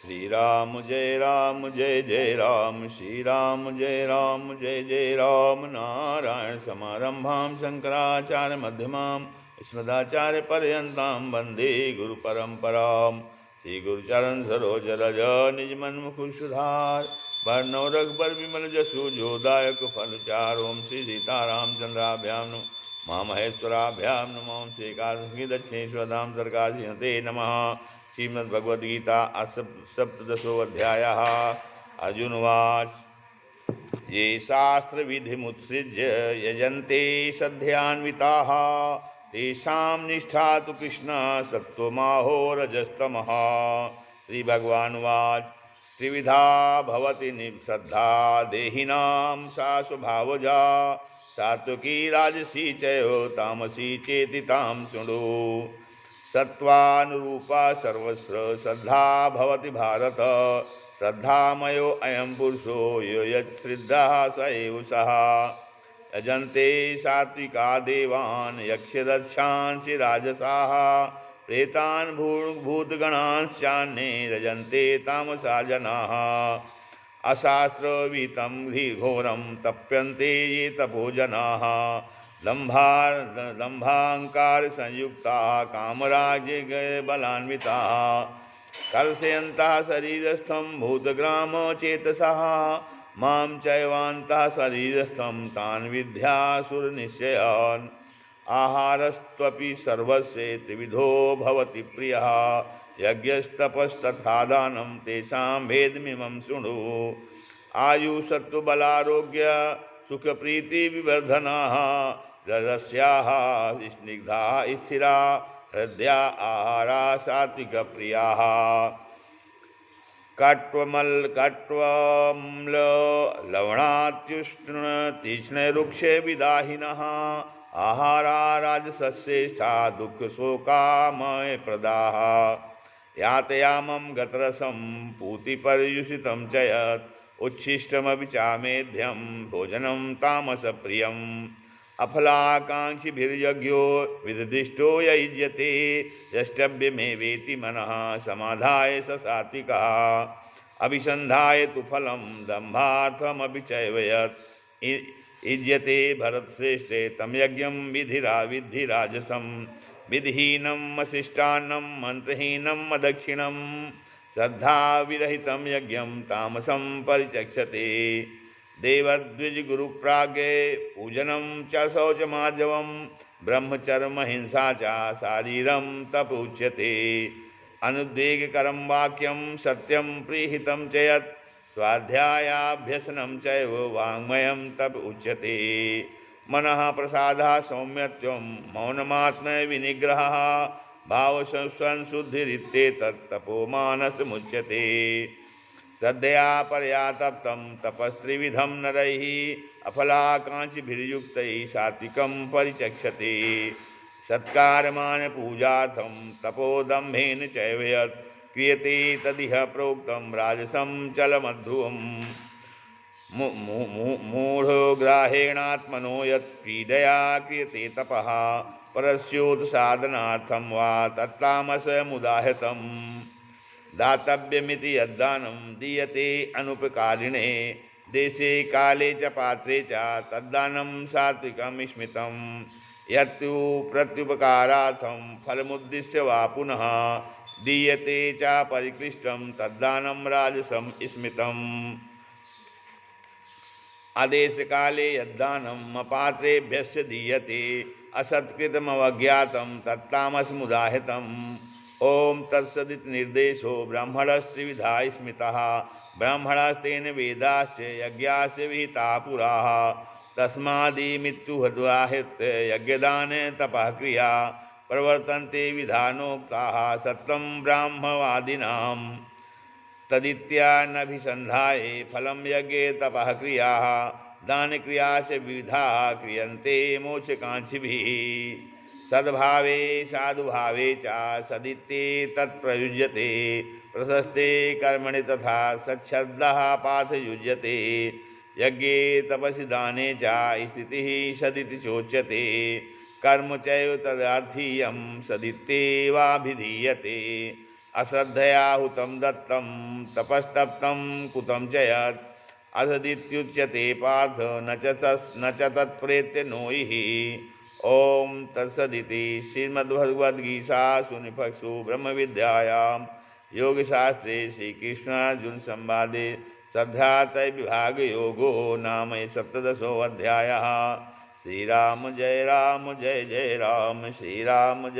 श्री राम जय जय राम, श्री राम जय जय राम। नारायण समारंभां शंकराचार्य मध्यमाम् अस्मदाचार्यपर्यन्तां वन्दे गुरुपरम्पराम्। श्री गुरुचरण सरोज रज निज मन मुकुर सुधार, वर्णो रघुबर विमल जसु जो दायक फल चारों। श्री सीतारामचंद्राभ्यां नमः महेश्वराभ्यां नमो श्री दक्षिणेश्वरधाम सरकारिहते नमः। श्रीमद्भगवद्गीता सप्तदशोऽध्यायः। अर्जुनवाच ये शास्त्रविधिमुत्सृज्य यजन्ते श्रद्धयान्विताः तेषां निष्ठा तु कृष्ण सत्त्वमाहो रजस्तमः। श्रीभगवानुवाच त्रिविधा भवति श्रद्धा देहिनां सा स्वभावजा, सात्विकी राजसी चैव तामसी चेति तां शृणु। सत्त्वानुरूपा सर्वस्व श्रद्धा भवति भारत, श्रद्धामयो अयं पुरुषो यो यच्छ्रद्धः स एव सः। यजन्ते सात्विका देवान् यक्षरक्षांसि राजसाः, प्रेतान् भूतगणांश्चान्ये यजन्ते तामसा जनाः। अशास्त्रविहितं घोरं तप्यन्ते ये तपोजनाः, दम्भाहंकार संयुक्ता कामराज्य बलान्विता, कलशयन्तः शरीरस्थं भूतग्राम चेतसः, मां चैवान्तः शरीरस्थं तान् विद्यासुरनिश्चयान्। आहारस्त्वपि सर्वस्य त्रिविधो भवति प्रियः, यज्ञस्तपस्तथा दानं तेषां भेदमिमं शृणु। आयुसत्त्वबलारोग्य सुखप्रीति विवर्धनाः, रजस्याः स्निग्धा स्थिरा हृदया आहारा सात्विक प्रियाः। कट्वम्ल लवणात्युष्ण तीक्ष्ण रुक्षे विदाहिनः, आहारा राजसश्रेष्ठा दुःख शोकामय प्रदाः। यातयामं गतरसं पूतिपर्युषितं च यत्, उच्छिष्टमपि चामेध्यं भोजनं तामसप्रियम्। अफलाकाङ्क्षिभिर्यज्ञो विददिष्टो युज्यते, यष्टव्यमेवेति मनः समाधाय स सात्विकः। अभिसन्धाय तु फलं दम्भार्थमपि चैव यत् युज्यते भरतश्रेष्ठे तं यज्ञं विद्धि राजसं। विधिहीनम् अशिष्टान्नं मन्त्रहीनम् अदक्षिणं, श्रद्धाविरहितं यज्ञं तामसं परिचक्षते। देवद्विजगुरुप्राज्ञे पूजनं च शौचमार्जवं, ब्रह्मचर्महिंसा च शारीरं तप उच्यते। अनुद्वेगकरं वाक्यं सत्यं प्रीहितं च यत्, स्वाध्यायाभ्यसनं चैव वाङ्मयं तप उच्यते। मनः प्रसादः सौम्यत्वं मौनमात्मविनिग्रहः, भावसंशुद्धिरित्येतत् तपोमानसमुच्यते। श्रद्धया परया तप्तं तपस्त्रिविधं नरैः, अफलाकाङ्क्षिभिर्युक्तैः सात्विकं परिचक्षते। सत्कारमानपूजार्थं तपोदम्भेन चैव यत् क्रियते तदिह प्रोक्तं राजसं चलमध्रुवम्। मूढग्राहेणात्मनो यत् पीडया क्रियते तपः, परस्योत्साधनार्थं वा तत्तामसमुदाहृतम्। दातव्यमिति यद्दानं दीयते अनुपकारिणे, देशे काले च पात्रे च तद्दानं सात्विकं स्मितं। यत्तु प्रत्युपकारार्थं फलमुद्दिश्य वा पुनः दीयते च परिकृष्टं तद्दानं राजसं स्मितम्। आदेशकाले यद्दानम् अपात्रेभ्यश्च दीयते, असत्कृतमवज्ञातं तत्तामसमुदाहृतम्। ओम तत्सदिति निर्देशो ब्राह्मणस्त्रिविधा स्मृतः, ब्राह्मणस्तेन वेदाश्च यज्ञाश्च विहिता पुराः। तस्मादिमित्युहद्वाहृत्य यज्ञदान तपः क्रिया, प्रवर्तन्ते विधानोक्ताः सत्तं ब्राह्मवादिनां। तदित्यानभिसन्धाय फलं यज्ञे तपः क्रियाः, दानक्रियाश्च विविधाः क्रियन्ते मोक्षकाङ्क्षिभिः। सद्भावे साधुभावे च सदित्ये तत्प्रयुज्यते, प्रशस्ते कर्मणि तथा सच्छब्दः पार्थ युज्यते। यज्ञे तपसि दाने च स्थितिः सदिति चोच्यते, कर्म चैव तदर्थीयं सदित्येवाभिधीयते। अश्रद्धया हुतं दत्तं तपस्तप्तं कुतं च यत् असदित्युच्यते पार्थ न च तत्प्रेत्य नोहि। ओम तत्सदिति श्रीमद्भगवद्गीतासु उपनिषत्सु ब्रह्मविद्यायां योगशास्त्रे श्रीकृष्णार्जुन संवादे श्रद्धात्रय विभाग योगो नाम सप्तदशोऽध्यायः। श्रीराम जय जय राम, श्रीराम जय